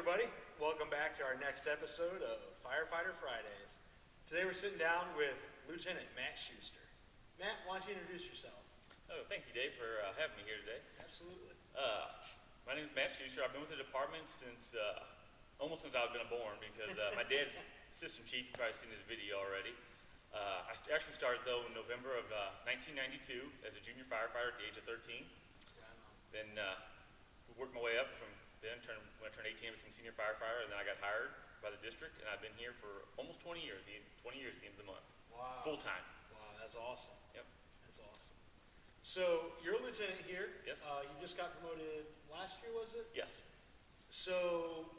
everybody. Welcome back to our next episode of Firefighter Fridays. Today we're sitting down with Lieutenant Matt Shuster. Matt, why don't you introduce yourself? Oh, thank you, Dave, for having me here today. Absolutely. My name is Matt Schuster. I've been with the department since almost since I've been born because my dad's assistant chief. You've probably seen this video already. I actually started though in November of 1992 as a junior firefighter at the age of 13. Then worked my way up from then. When I turned 18, I became senior firefighter, and then I got hired by the district, and I've been here for almost 20 years. 20 years at the end of the month. Wow. Full time. Wow, that's awesome. Yep. That's awesome. So you're a lieutenant here. Yes. You just got promoted last year, was it? Yes. So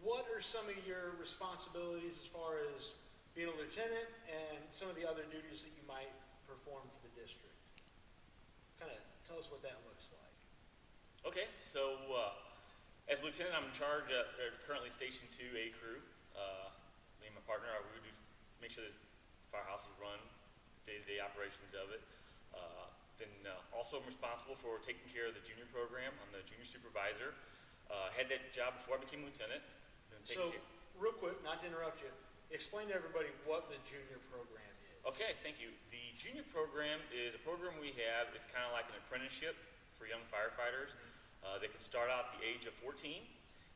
what are some of your responsibilities as far as being a lieutenant and some of the other duties that you might perform for the district? Kind of tell us what that looks like. Okay, so as a lieutenant, I'm in charge of currently Station 2A crew. Me and my partner, we would make sure this firehouse is run, day-to-day operations of it. Then also I'm responsible for taking care of the junior program. I'm the junior supervisor. Had that job before I became lieutenant. So, real quick, not to interrupt you, explain to everybody what the junior program is. Okay, thank you. The junior program is a program we have. It's kind of like an apprenticeship for young firefighters. They can start out at the age of 14,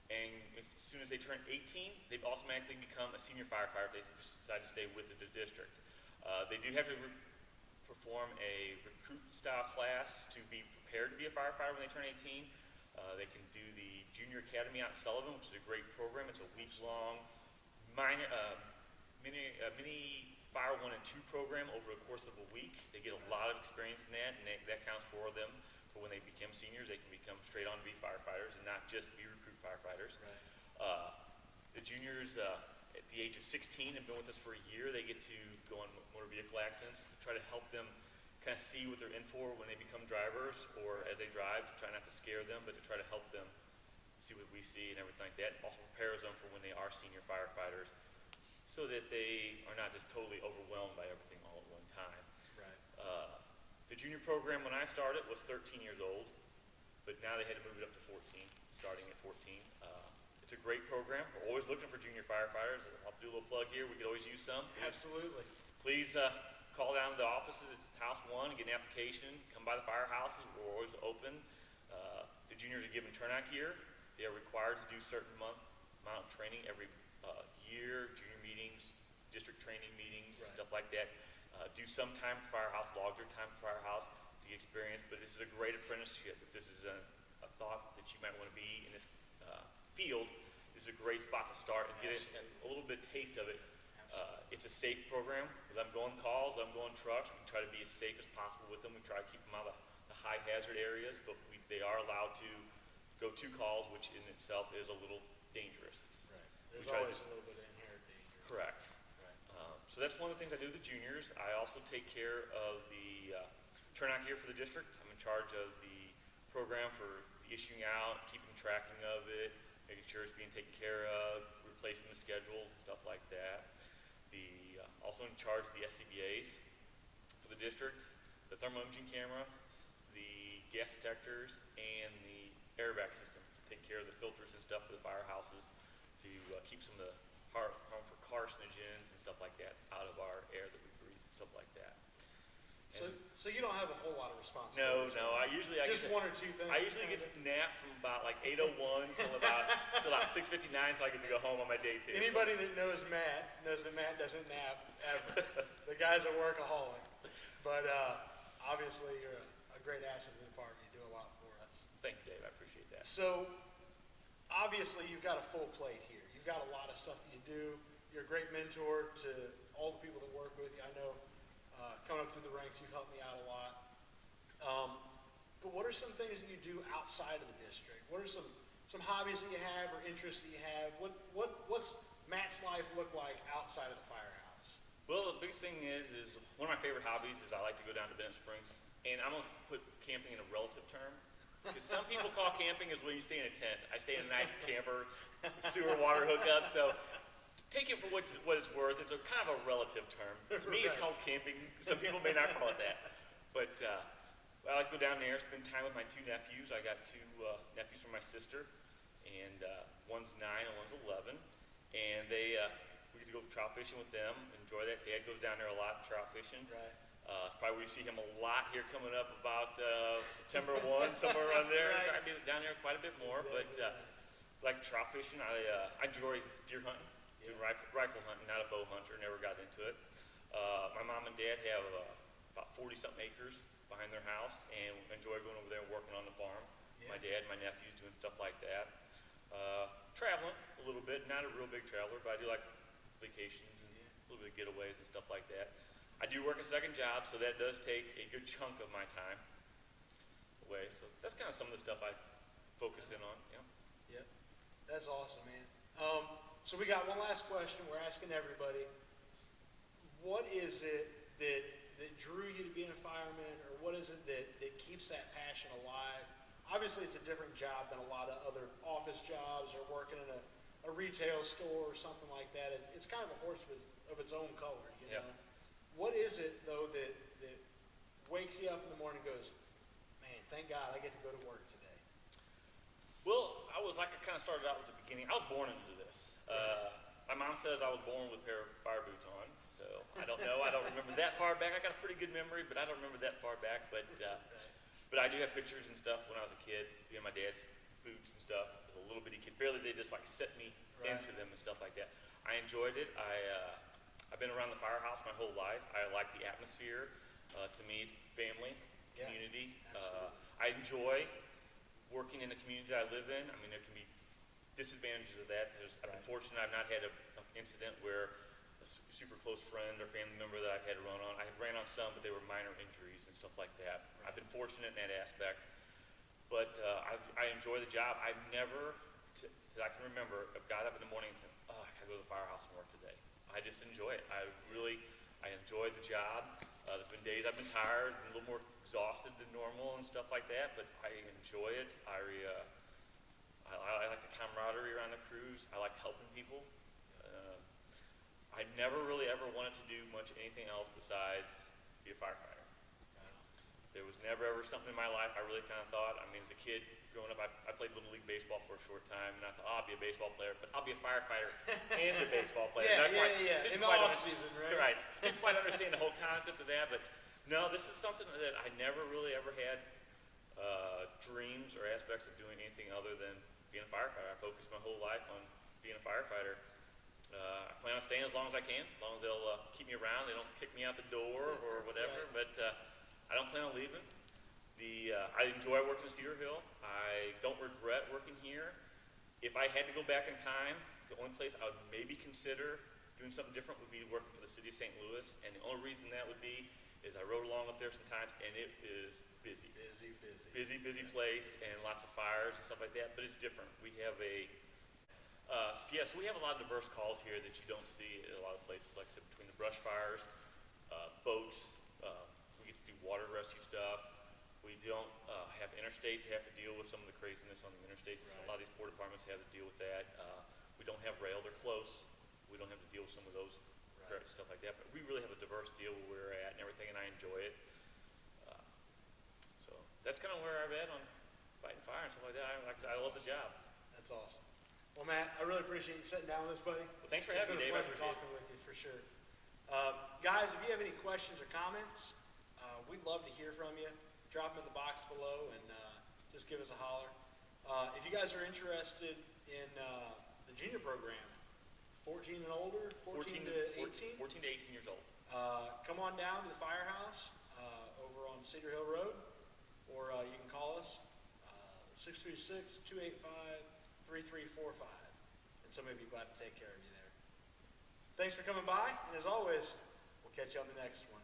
and as soon as they turn 18, they automatically become a senior firefighter if they just decide to stay with the district. They do have to perform a recruit-style class to be prepared to be a firefighter when they turn 18. They can do the Junior Academy out in Sullivan, which is a great program. It's a week-long mini Fire 1 and 2 program over the course of a week. They get a lot of experience in that, and that counts for them. For when they become seniors, they can become straight on to be firefighters and not just be recruit firefighters. Right. The juniors at the age of 16 have been with us for a year. They get to go on motor vehicle accidents, try to help them kind of see what they're in for when they become drivers or as they drive. Try not to scare them, but to try to help them see what we see and everything like that. Also prepares them for when they are senior firefighters so that they are not just totally overwhelmed by everything all at one time. Right. The junior program when I started was 13 years old, but now they had to move it up to 14, starting at 14. It's a great program. We're always looking for junior firefighters. I'll do a little plug here. We could always use some. Absolutely. Please call down to the offices at House 1 and get an application. Come by the firehouses. We're always open. The juniors are given turnout gear. They are required to do certain amount of training every year, junior meetings, district training meetings, right. Stuff like that. Do some time for firehouse, log their time for firehouse to get experience, but this is a great apprenticeship. If this is a thought that you might want to be in this field, this is a great spot to start and get a little bit taste of it. It's a safe program. I'm going calls, I'm going trucks. We try to be as safe as possible with them. We try to keep them out of the high hazard areas, but they are allowed to go to calls, which in itself is a little dangerous. Right. There's always a little bit of inherent danger. Correct. So that's one of the things I do with the juniors. I also take care of the turnout gear for the district. I'm in charge of the program for the issuing out, keeping tracking of it, making sure it's being taken care of, replacing the schedules, and stuff like that. Also in charge of the SCBAs for the district, the thermal imaging camera, the gas detectors, and the airback system to take care of the filters and stuff for the firehouses to keep some of the harmful carcinogens and stuff like that out of our air that we breathe and stuff like that. So you don't have a whole lot of responsibility. No. I usually one or two things. I usually get to nap from about like 8:01 till about 6:59, so I get to go home on my day too. Anybody that knows Matt knows that Matt doesn't nap ever. The guy's a workaholic, but obviously you're a great asset to the department. You do a lot for us. Thank you, Dave. I appreciate that. So obviously you've got a full plate here. You've got a lot of stuff that you do. You're a great mentor to all the people that work with you. I know coming up through the ranks, you've helped me out a lot. But what are some things that you do outside of the district? What are some hobbies that you have or interests that you have? What's Matt's life look like outside of the firehouse? Well, the biggest thing is one of my favorite hobbies is I like to go down to Bennett Springs. And I'm going to put camping in a relative term. Because some people call camping is when you stay in a tent. I stay in a nice camper, sewer water hookup. So take it for what it's worth. It's a kind of a relative term. To me, it's called camping. Some people may not call it that. But I like to go down there, spend time with my two nephews. I got two nephews from my sister. and one's 9 and one's 11, and we get to go trout fishing with them. Enjoy that. Dad goes down there a lot trout fishing. Right. Probably we see him a lot here coming up about September 1, somewhere around there. Right. I'd be down there quite a bit more, but like trout fishing, I enjoy deer hunting, doing rifle hunting, not a bow hunter, never got into it. My mom and dad have about 40-something acres behind their house, and enjoy going over there and working on the farm. Yeah. My dad and my nephews doing stuff like that. Traveling a little bit, not a real big traveler, but I do like vacations and a little bit of getaways and stuff like that. I do work a second job, so that does take a good chunk of my time away. So that's kind of some of the stuff I focus in on. Yeah. Yep. That's awesome, man. So we got one last question we're asking everybody. What is it that drew you to being a fireman, or what is it that keeps that passion alive? Obviously, it's a different job than a lot of other office jobs or working in a retail store or something like that. It's kind of a horse of its own color, you know? What is it, though, that wakes you up in the morning and goes, man, thank God I get to go to work today? Well, I kind of started out with the beginning. I was born into this. My mom says I was born with a pair of fire boots on, so I don't know. I don't remember that far back. I got a pretty good memory, but I don't remember that far back. But I do have pictures and stuff when I was a kid, being my dad's boots and stuff. As a little bitty kid, barely they just like set me into them and stuff like that. I enjoyed it. I've been around the firehouse my whole life. I like the atmosphere. To me, it's family, community. I enjoy working in the community that I live in. I mean, there can be disadvantages of that. I've been fortunate. I've not had an incident where a super close friend or family member that I've had to run on. I ran on some, but they were minor injuries and stuff like that. I've been fortunate in that aspect. But I enjoy the job. I've never, that I can remember, I've got up in the morning and said, oh, I gotta go to the firehouse more today. I just enjoy it. I enjoy the job. There's been days I've been tired and a little more exhausted than normal and stuff like that, but I enjoy it. I like the camaraderie around the crews. I like helping people. I never really ever wanted to do much anything else besides be a firefighter. There was never ever something in my life I really kind of thought. I mean, as a kid growing up, I played Little League Baseball for a short time, and I thought, oh, I'll be a baseball player, but I'll be a firefighter and a baseball player. In the off season, right? Right. Didn't quite understand the whole concept of that, but no, this is something that I never really ever had dreams or aspects of doing anything other than being a firefighter. I focused my whole life on being a firefighter. I plan on staying as long as I can, as long as they'll keep me around. They don't kick me out the door or whatever, but I don't plan on leaving. I enjoy working in Cedar Hill. I don't regret working here. If I had to go back in time, the only place I would maybe consider doing something different would be working for the city of St. Louis, and the only reason that would be is I rode along up there sometimes, and it is busy. Busy place, and lots of fires and stuff like that, but it's different. We have so we have a lot of diverse calls here that you don't see at a lot of places, like I said, between the brush fires, boats, we get to do water rescue stuff. We don't have interstate to have to deal with some of the craziness on the interstates. Right. A lot of these port departments have to deal with that. We don't have rail, they're close. We don't have to deal with some of those stuff like that, but we really have a diverse deal where we're at and everything, and I enjoy it. So that's kind of where I'm at on fighting fire and stuff like that. I love the job. That's awesome. Well, Matt, I really appreciate you sitting down with us, buddy. Well, thanks for having me, Dave. It's been a pleasure talking with you, for sure. Guys, if you have any questions or comments, we'd love to hear from you. Drop them in the box below and just give us a holler. If you guys are interested in the junior program, 14 and older, 14 to 18? 14 to 18 years old. Come on down to the firehouse over on Cedar Hill Road, or you can call us 636-285-3345, and somebody will be glad to take care of you there. Thanks for coming by, and as always, we'll catch you on the next one.